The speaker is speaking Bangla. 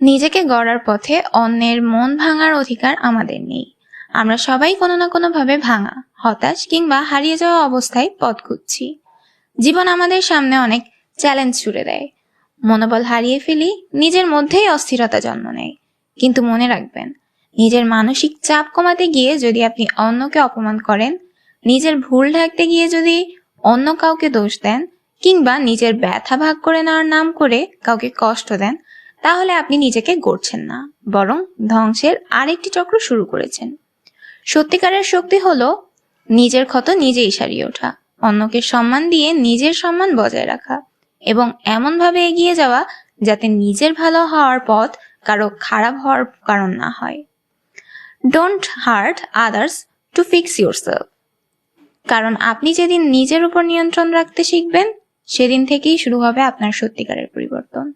নিজেকে গড়ার পথে অন্যের মন ভাঙার অধিকার আমাদের নেই। আমরা সবাই কোনো না কোনো ভাবে ভাঙা, হতাশ কিংবা হারিয়ে যাওয়া অবস্থায় পথ খুঁজছি। জীবন আমাদের সামনে অনেক চ্যালেঞ্জ ছুড়ে দেয়। মনোবল হারিয়ে ফেলি, নিজের মধ্যেই অস্থিরতা জন্ম নেয়। কিন্তু মনে রাখবেন, নিজের মানসিক চাপ কমাতে গিয়ে যদি আপনি অন্যকে অপমান করেন, নিজের ভুল ঢাকতে গিয়ে যদি অন্য কাউকে দোষ দেন, কিংবা নিজের ব্যথা ভাগ করে নেওয়ার নাম করে কাউকে কষ্ট দেন, তাহলে আপনি নিজেকে গড়ছেন না, বরং ধ্বংসের আরেকটি চক্র শুরু করেছেন। সত্যিকারের শক্তি হলো নিজের ক্ষত নিজেই সারিয়ে ওঠা, অন্যকে সম্মান দিয়ে নিজের সম্মান বজায় রাখা, এবং এমনভাবে এগিয়ে যাওয়া যাতে নিজের ভালো হওয়ার পথ কারো খারাপ হওয়ার কারণ না হয়। Don't heart others to fix yourself. কারণ আপনি যেদিন নিজের উপর নিয়ন্ত্রণ রাখতে শিখবেন, সেদিন থেকেই শুরু হবে আপনার সত্যিকারের পরিবর্তন।